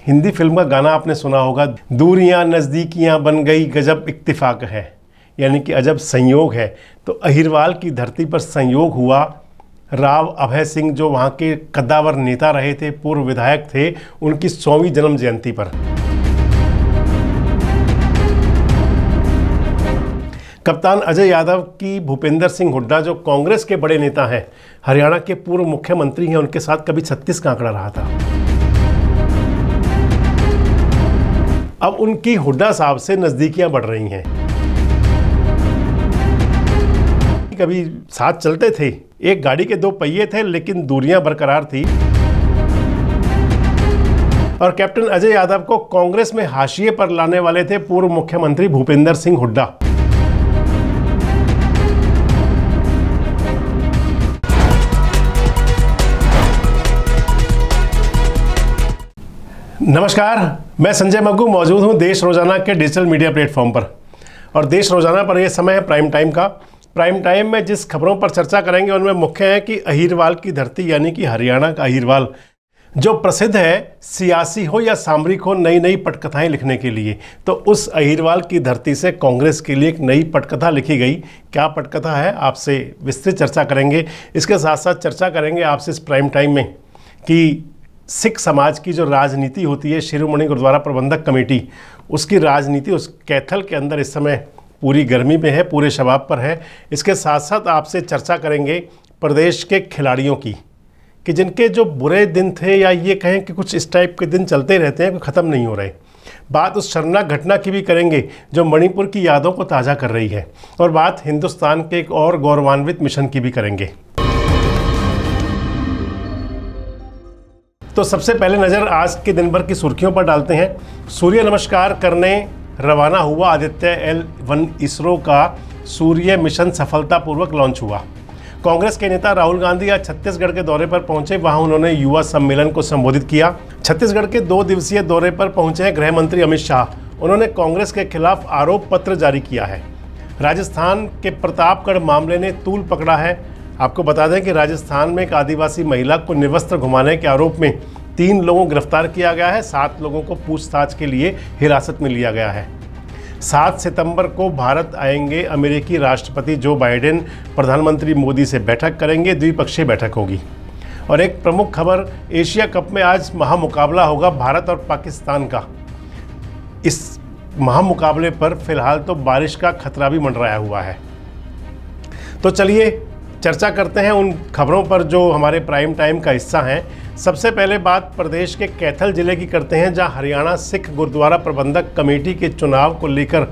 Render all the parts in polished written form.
Hindi film का गाना आपने सुना होगा, दूरियां नज़दीकियां बन गई गजब इत्तिफाक है, यानी कि अजब संयोग है। तो अहिरवाल की धरती पर संयोग हुआ। राव अभय सिंह जो वहाँ के कद्दावर नेता रहे थे, पूर्व विधायक थे, उनकी 100वीं जन्म जयंती पर कप्तान अजय यादव की भूपेंद्र सिंह हुड्डा जो कांग्रेस के बड़े नेता हैं, हरियाणा के पूर्व मुख्यमंत्री हैं, उनके साथ कभी 36 का आंकड़ा रहा था। अब उनकी हुड्डा साहब से नज़दीकियां बढ़ रही हैं। कभी साथ चलते थे, एक गाड़ी के 2 पहिए थे, लेकिन दूरियां बरकरार थी। और कैप्टन अजय यादव को कांग्रेस में हाशिए पर लाने वाले थे पूर्व मुख्यमंत्री भूपेंद्र सिंह हुड्डा। नमस्कार, मैं संजय मग्गू मौजूद हूं देश रोजाना के डिजिटल मीडिया प्लेटफॉर्म पर। और देश रोजाना पर यह समय है प्राइम टाइम का। प्राइम टाइम में जिस खबरों पर चर्चा करेंगे उनमें मुख्य है कि अहिरवाल की धरती यानी कि हरियाणा का अहिरवाल जो प्रसिद्ध है सियासी हो या सामरिक हो नई नई पटकथाएं लिखने के लिए, तो उस अहिरवाल की धरती से कांग्रेस के लिए एक नई पटकथा लिखी गई। क्या पटकथा है, आपसे विस्तृत चर्चा करेंगे। इसके साथ साथ चर्चा करेंगे आपसे इस प्राइम टाइम में कि सिख समाज की जो राजनीति होती है, शिरोमणि गुरुद्वारा प्रबंधक कमेटी, उसकी राजनीति उस कैथल के अंदर इस समय पूरी गर्मी में है, पूरे शबाब पर है। इसके साथ साथ आपसे चर्चा करेंगे प्रदेश के खिलाड़ियों की, कि जिनके जो बुरे दिन थे, या ये कहें कि कुछ इस टाइप के दिन चलते रहते हैं, ख़त्म नहीं हो रहे। बात उस शर्मनाक घटना की भी करेंगे जो मणिपुर की यादों को ताज़ा कर रही है, और बात हिंदुस्तान के एक और गौरवान्वित मिशन की भी करेंगे। तो सबसे पहले नज़र आज के दिन भर की सुर्खियों पर डालते हैं। सूर्य नमस्कार करने रवाना हुआ आदित्य L1 इसरो का सूर्य मिशन सफलतापूर्वक लॉन्च हुआ। कांग्रेस के नेता राहुल गांधी आज छत्तीसगढ़ के दौरे पर पहुंचे। वहां उन्होंने युवा सम्मेलन को संबोधित किया। छत्तीसगढ़ के 2 दिवसीय दौरे पर पहुंचे हैं गृह मंत्री अमित शाह। उन्होंने कांग्रेस के खिलाफ आरोप पत्र जारी किया है। राजस्थान के प्रतापगढ़ मामले ने तूल पकड़ा है। आपको बता दें कि राजस्थान में एक आदिवासी महिला को निर्वस्त्र घुमाने के आरोप में 3 लोगों को गिरफ्तार किया गया है। 7 लोगों को पूछताछ के लिए हिरासत में लिया गया है। 7 सितंबर को भारत आएंगे अमेरिकी राष्ट्रपति जो बाइडेन, प्रधानमंत्री मोदी से बैठक करेंगे। द्विपक्षीय बैठक होगी। और एक प्रमुख खबर, एशिया कप में आज महामुकाबला होगा भारत और पाकिस्तान का। इस महामुकाबले पर फिलहाल तो बारिश का खतरा भी मंडराया हुआ है। तो चलिए चर्चा करते हैं उन खबरों पर जो हमारे प्राइम टाइम का हिस्सा हैं। सबसे पहले बात प्रदेश के कैथल जिले की करते हैं, जहां हरियाणा सिख गुरुद्वारा प्रबंधक कमेटी के चुनाव को लेकर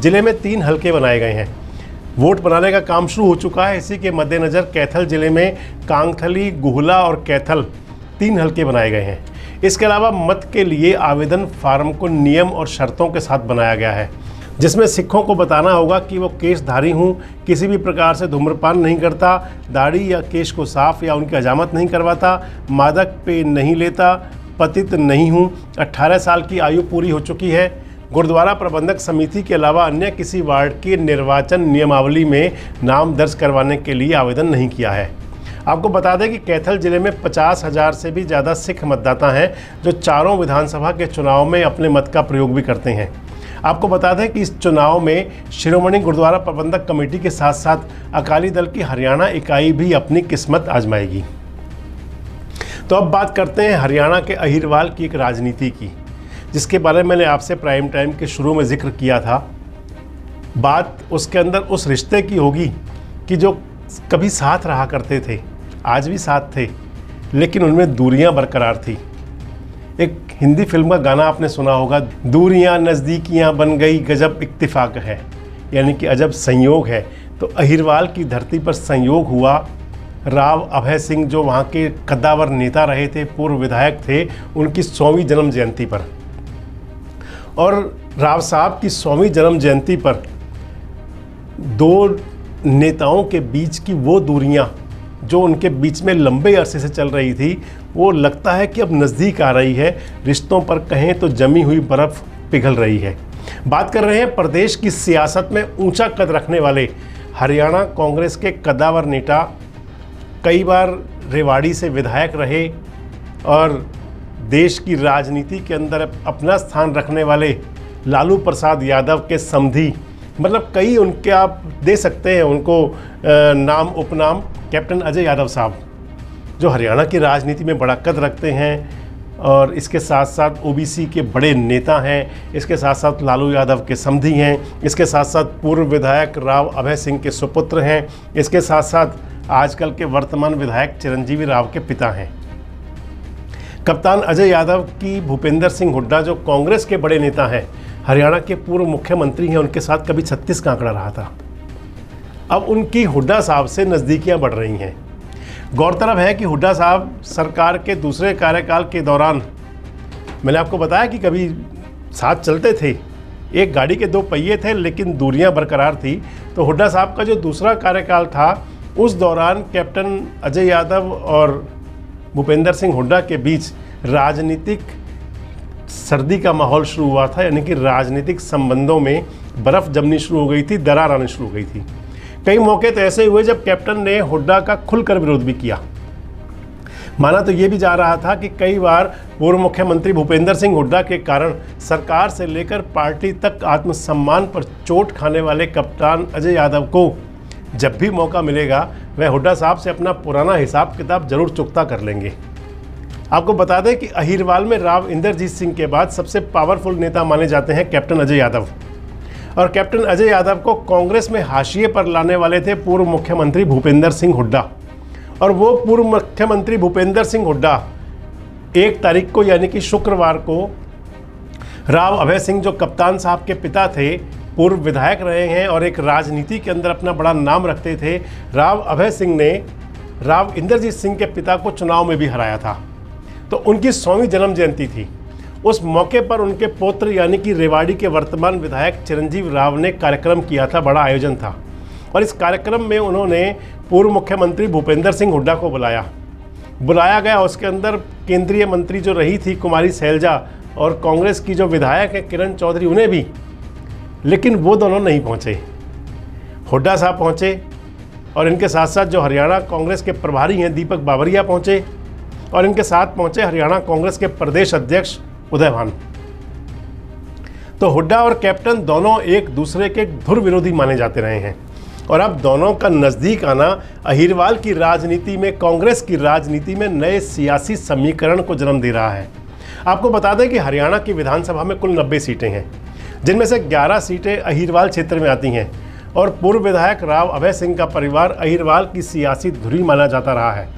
जिले में 3 हलके बनाए गए हैं। वोट बनाने का काम शुरू हो चुका है। इसी के मद्देनज़र कैथल जिले में कांगथली, गुहला और कैथल 3 हलके बनाए गए हैं। इसके अलावा मत के लिए आवेदन फार्म को नियम और शर्तों के साथ बनाया गया है, जिसमें सिखों को बताना होगा कि वो केशधारी हूँ, किसी भी प्रकार से धूम्रपान नहीं करता, दाढ़ी या केश को साफ या उनकी हजामत नहीं करवाता, मादक पेय नहीं लेता, पतित नहीं हूँ, 18 साल की आयु पूरी हो चुकी है, गुरुद्वारा प्रबंधक समिति के अलावा अन्य किसी वार्ड की निर्वाचन नियमावली में नाम दर्ज करवाने के लिए आवेदन नहीं किया है। आपको बता दें कि कैथल जिले में 50,000 से भी ज़्यादा सिख मतदाता हैं, जो चारों विधानसभा के चुनाव में अपने मत का प्रयोग भी करते हैं। आपको बता दें कि इस चुनाव में शिरोमणि गुरुद्वारा प्रबंधक कमेटी के साथ साथ अकाली दल की हरियाणा इकाई भी अपनी किस्मत आजमाएगी। तो अब बात करते हैं हरियाणा के अहिरवाल की एक राजनीति की, जिसके बारे में मैंने आपसे प्राइम टाइम के शुरू में जिक्र किया था। बात उसके अंदर उस रिश्ते की होगी कि जो कभी साथ रहा करते थे, आज भी साथ थे, लेकिन उनमें दूरियां बरकरार थी। एक हिंदी फिल्म का गाना आपने सुना होगा, दूरियां नज़दीकियां बन गई गजब इत्तिफाक है, यानी कि अजब संयोग है। तो अहिरवाल की धरती पर संयोग हुआ। राव अभय सिंह जो वहाँ के कद्दावर नेता रहे थे, पूर्व विधायक थे, उनकी 100वीं जन्म जयंती पर, और राव साहब की 100वीं जन्म जयंती पर 2 नेताओं के बीच की वो दूरियां जो उनके बीच में लंबे अरसे से चल रही थी, वो लगता है कि अब नज़दीक आ रही है। रिश्तों पर कहें तो जमी हुई बर्फ़ पिघल रही है। बात कर रहे हैं प्रदेश की सियासत में ऊंचा कद रखने वाले हरियाणा कांग्रेस के कद्दावर नेता, कई बार रेवाड़ी से विधायक रहे और देश की राजनीति के अंदर अपना स्थान रखने वाले लालू प्रसाद यादव के समधी, मतलब कई उनके आप दे सकते हैं उनको नाम उपनाम, कैप्टन अजय यादव साहब जो हरियाणा की राजनीति में बड़ा कद रखते हैं और इसके साथ साथ ओबीसी के बड़े नेता हैं, इसके साथ साथ लालू यादव के समधी हैं, इसके साथ साथ पूर्व विधायक राव अभय सिंह के सुपुत्र हैं, इसके साथ साथ आजकल के वर्तमान विधायक चिरंजीवी राव के पिता हैं। कप्तान अजय यादव की भूपेंद्र सिंह हुड्डा जो कांग्रेस के बड़े नेता हैं, हरियाणा के पूर्व मुख्यमंत्री हैं, उनके साथ कभी 36 का आंकड़ा रहा था। अब उनकी हुड्डा साहब से नज़दीकियां बढ़ रही हैं। गौरतलब है कि हुड्डा साहब सरकार के दूसरे कार्यकाल के दौरान, मैंने आपको बताया कि कभी साथ चलते थे, एक गाड़ी के 2 पहिए थे लेकिन दूरियां बरकरार थी। तो हुड्डा साहब का जो दूसरा कार्यकाल था उस दौरान कैप्टन अजय यादव और भूपेंद्र सिंह हुड्डा के बीच राजनीतिक सर्दी का माहौल शुरू हुआ था, यानी कि राजनीतिक संबंधों में बर्फ़ जमनी शुरू हो गई थी, दरार आनी शुरू हो गई थी। कई मौके तो ऐसे हुए जब कैप्टन ने हुड्डा का खुलकर विरोध भी किया। माना तो ये भी जा रहा था कि कई बार पूर्व मुख्यमंत्री भूपेंद्र सिंह हुड्डा के कारण सरकार से लेकर पार्टी तक आत्मसम्मान पर चोट खाने वाले कप्तान अजय यादव को जब भी मौका मिलेगा वह हुड्डा साहब से अपना पुराना हिसाब किताब जरूर चुकता कर लेंगे। आपको बता दें कि अहिरवाल में राव इंद्रजीत सिंह के बाद सबसे पावरफुल नेता माने जाते हैं कैप्टन अजय यादव, और कैप्टन अजय यादव को कांग्रेस में हाशिए पर लाने वाले थे पूर्व मुख्यमंत्री भूपेंद्र सिंह हुड्डा। और वो पूर्व मुख्यमंत्री भूपेंद्र सिंह हुड्डा 1 तारीख को यानी कि शुक्रवार को राव अभय सिंह जो कप्तान साहब के पिता थे, पूर्व विधायक रहे हैं और एक राजनीति के अंदर अपना बड़ा नाम रखते थे, राव अभय सिंह ने राव इंद्रजीत सिंह के पिता को चुनाव में भी हराया था। तो उनकी 100वीं जन्म जयंती थी। उस मौके पर उनके पुत्र यानी कि रेवाड़ी के वर्तमान विधायक चिरंजीव राव ने कार्यक्रम किया था, बड़ा आयोजन था। और इस कार्यक्रम में उन्होंने पूर्व मुख्यमंत्री भूपेंद्र सिंह हुड्डा को बुलाया गया। उसके अंदर केंद्रीय मंत्री जो रही थी कुमारी सैलजा और कांग्रेस की जो विधायक है किरण चौधरी, उन्हें भी, लेकिन वो दोनों नहीं पहुँचे। हुड्डा साहब पहुँचे और इनके साथ साथ जो हरियाणा कांग्रेस के प्रभारी हैं दीपक बावरिया पहुँचे और इनके साथ पहुँचे हरियाणा कांग्रेस के प्रदेश अध्यक्ष उदय भान। तो हुड्डा और कैप्टन दोनों एक दूसरे के धुर विरोधी माने जाते रहे हैं और अब दोनों का नज़दीक आना अहिरवाल की राजनीति में, कांग्रेस की राजनीति में नए सियासी समीकरण को जन्म दे रहा है। आपको बता दें कि हरियाणा की विधानसभा में कुल 90 सीटें हैं, जिनमें से 11 सीटें अहिरवाल क्षेत्र में आती हैं और पूर्व विधायक राव अभय सिंह का परिवार अहिरवाल की सियासी धुरी माना जाता रहा है।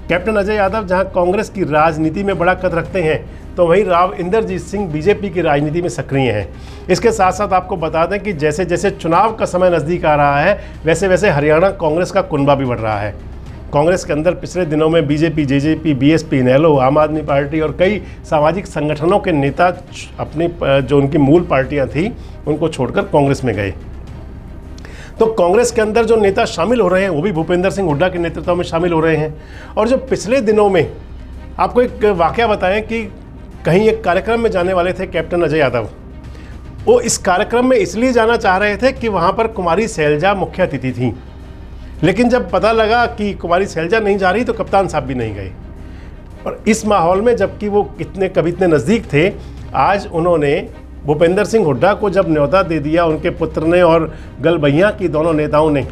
कैप्टन अजय यादव जहां कांग्रेस की राजनीति में बड़ा कद रखते हैं, तो वहीं राव इंद्रजीत सिंह बीजेपी की राजनीति में सक्रिय हैं। इसके साथ साथ आपको बता दें कि जैसे जैसे चुनाव का समय नज़दीक आ रहा है, वैसे वैसे हरियाणा कांग्रेस का कुनबा भी बढ़ रहा है। कांग्रेस के अंदर पिछले दिनों में बीजेपी, जेजेपी, बीएसपी, इनेलो, आम आदमी पार्टी और कई सामाजिक संगठनों के नेता अपनी जो उनकी मूल पार्टियाँ थी उनको छोड़कर कांग्रेस में गए। तो कांग्रेस के अंदर जो नेता शामिल हो रहे हैं वो भी भूपेंद्र सिंह हुड्डा के नेतृत्व में शामिल हो रहे हैं। और जो पिछले दिनों में आपको एक वाकया बताएं कि कहीं एक कार्यक्रम में जाने वाले थे कैप्टन अजय यादव। वो इस कार्यक्रम में इसलिए जाना चाह रहे थे कि वहाँ पर कुमारी सैलजा मुख्य अतिथि थी, लेकिन जब पता लगा कि कुमारी सैलजा नहीं जा रही तो कप्तान साहब भी नहीं गए। और इस माहौल में जबकि वो कभी इतने नज़दीक थे, आज उन्होंने भूपेंद्र सिंह हुड्डा को जब न्योता दे दिया उनके पुत्र ने और गलबैया की दोनों नेताओं ने,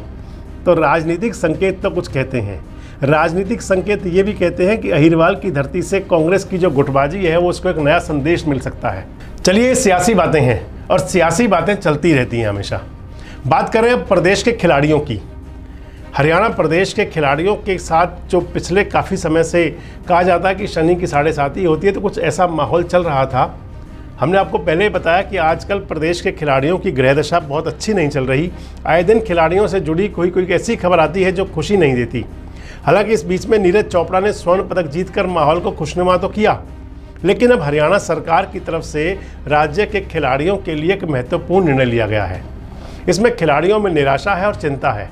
तो राजनीतिक संकेत तो कुछ कहते हैं। राजनीतिक संकेत ये भी कहते हैं कि अहिरवाल की धरती से कांग्रेस की जो गुटबाजी है वो उसको एक नया संदेश मिल सकता है। चलिए, सियासी बातें हैं और सियासी बातें चलती रहती हैं हमेशा। बात करें अब प्रदेश के खिलाड़ियों की। हरियाणा प्रदेश के खिलाड़ियों के साथ जो पिछले काफ़ी समय से कहा जाता है कि शनि की 7.5 होती है, तो कुछ ऐसा माहौल चल रहा था। हमने आपको पहले ही बताया कि आजकल प्रदेश के खिलाड़ियों की ग्रह दशा बहुत अच्छी नहीं चल रही। आए दिन खिलाड़ियों से जुड़ी कोई ऐसी खबर आती है जो खुशी नहीं देती। हालांकि इस बीच में नीरज चोपड़ा ने स्वर्ण पदक जीतकर माहौल को खुशनुमा तो किया, लेकिन अब हरियाणा सरकार की तरफ से राज्य के खिलाड़ियों के लिए एक महत्वपूर्ण निर्णय लिया गया है। इसमें खिलाड़ियों में निराशा है और चिंता है।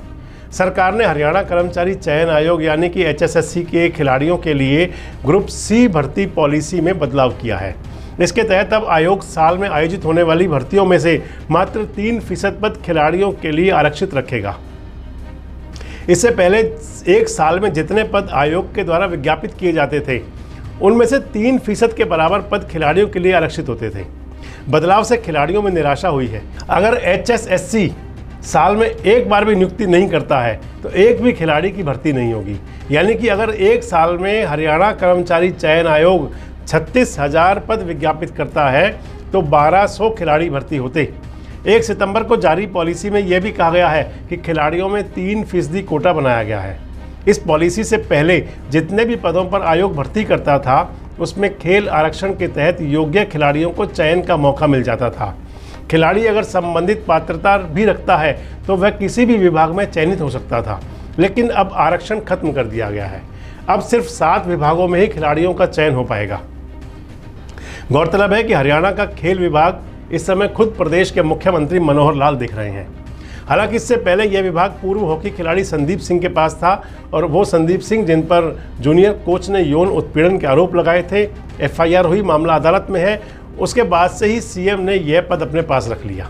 सरकार ने हरियाणा कर्मचारी चयन आयोग यानी कि HSSC के खिलाड़ियों के लिए ग्रुप C भर्ती पॉलिसी में बदलाव किया है। इसके तहत अब आयोग साल में आयोजित होने वाली भर्तियों में से मात्र 3% पद खिलाड़ियों के लिए आरक्षित रखेगा। इससे पहले एक साल में जितने पद आयोग के द्वारा विज्ञापित किए जाते थे उनमें से 3% के बराबर पद खिलाड़ियों के लिए आरक्षित होते थे। बदलाव से खिलाड़ियों में निराशा हुई है। अगर HSSC साल में एक बार भी नियुक्ति नहीं करता है तो एक भी खिलाड़ी की भर्ती नहीं होगी। यानी कि अगर एक साल में हरियाणा कर्मचारी चयन आयोग 36,000 पद विज्ञापित करता है तो 1200 खिलाड़ी भर्ती होते। 1 सितंबर को जारी पॉलिसी में यह भी कहा गया है कि खिलाड़ियों में 3% कोटा बनाया गया है। इस पॉलिसी से पहले जितने भी पदों पर आयोग भर्ती करता था उसमें खेल आरक्षण के तहत योग्य खिलाड़ियों को चयन का मौका मिल जाता था। खिलाड़ी अगर संबंधित पात्रता भी रखता है तो वह किसी भी विभाग में चयनित हो सकता था, लेकिन अब आरक्षण खत्म कर दिया गया है। अब सिर्फ 7 विभागों में ही खिलाड़ियों का चयन हो पाएगा। गौरतलब है कि हरियाणा का खेल विभाग इस समय खुद प्रदेश के मुख्यमंत्री मनोहर लाल देख रहे हैं। हालांकि इससे पहले यह विभाग पूर्व हॉकी खिलाड़ी संदीप सिंह के पास था और वो संदीप सिंह जिन पर जूनियर कोच ने यौन उत्पीड़न के आरोप लगाए थे, FIR हुई, मामला अदालत में है, उसके बाद से ही CM ने यह पद अपने पास रख लिया।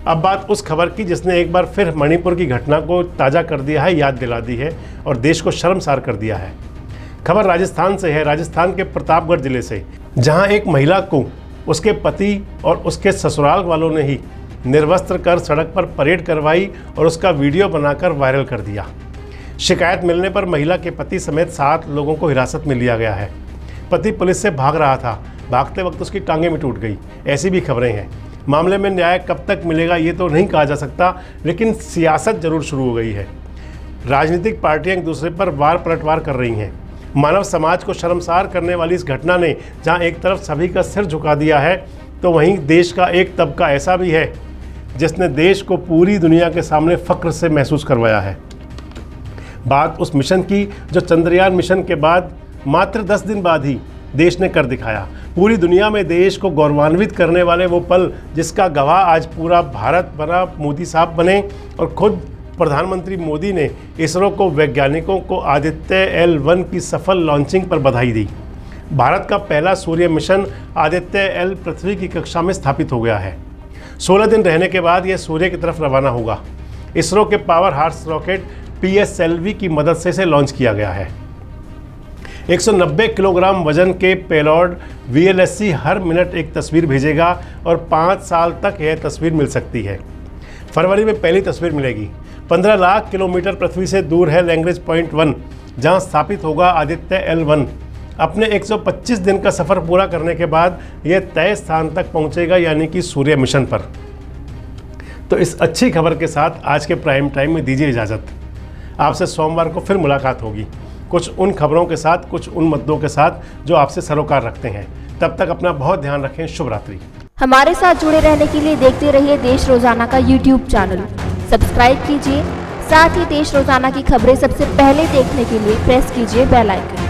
अब बात उस खबर की जिसने एक बार फिर मणिपुर की घटना को ताज़ा कर दिया है, याद दिला दी है और देश को शर्मसार कर दिया है। खबर राजस्थान से है, राजस्थान के प्रतापगढ़ जिले से, जहां एक महिला को उसके पति और उसके ससुराल वालों ने ही निर्वस्त्र कर सड़क पर परेड करवाई और उसका वीडियो बनाकर वायरल कर दिया। शिकायत मिलने पर महिला के पति समेत 7 लोगों को हिरासत में लिया गया है। पति पुलिस से भाग रहा था, भागते वक्त उसकी टांगें भी टूट गई, ऐसी भी खबरें हैं। मामले में न्याय कब तक मिलेगा ये तो नहीं कहा जा सकता, लेकिन सियासत जरूर शुरू हो गई है। राजनीतिक पार्टियां एक दूसरे पर वार पलटवार कर रही हैं। मानव समाज को शर्मसार करने वाली इस घटना ने जहां एक तरफ सभी का सिर झुका दिया है तो वहीं देश का एक तबका ऐसा भी है जिसने देश को पूरी दुनिया के सामने फख्र से महसूस करवाया है। बात उस मिशन की जो चंद्रयान मिशन के बाद मात्र 10 दिन बाद ही देश ने कर दिखाया। पूरी दुनिया में देश को गौरवान्वित करने वाले वो पल जिसका गवाह आज पूरा भारत बना, मोदी साहब बने और खुद प्रधानमंत्री मोदी ने इसरो को वैज्ञानिकों को आदित्य L1 की सफल लॉन्चिंग पर बधाई दी। भारत का पहला सूर्य मिशन आदित्य L पृथ्वी की कक्षा में स्थापित हो गया है। 16 दिन रहने के बाद यह सूर्य की तरफ रवाना होगा। इसरो के पावर हार्स रॉकेट PSLV की मदद से इसे लॉन्च किया गया है। 190 किलोग्राम वजन के पेलोड VLSC हर मिनट एक तस्वीर भेजेगा और 5 साल तक यह तस्वीर मिल सकती है। फरवरी में पहली तस्वीर मिलेगी। 15 लाख किलोमीटर पृथ्वी से दूर है लैंग्वेज पॉइंट 1, जहां स्थापित होगा आदित्य L1। अपने 125 दिन का सफ़र पूरा करने के बाद यह तय स्थान तक पहुंचेगा, यानी कि सूर्य मिशन पर। तो इस अच्छी खबर के साथ आज के प्राइम टाइम में दीजिए इजाज़त। आपसे सोमवार को फिर मुलाकात होगी, कुछ उन खबरों के साथ, कुछ उन मुद्दों के साथ जो आपसे सरोकार रखते हैं। तब तक अपना बहुत ध्यान रखें। शुभ रात्रि। हमारे साथ जुड़े रहने के लिए देखते रहिए देश रोजाना का YouTube चैनल, सब्सक्राइब कीजिए। साथ ही देश रोजाना की खबरें सबसे पहले देखने के लिए प्रेस कीजिए बेल आइकन।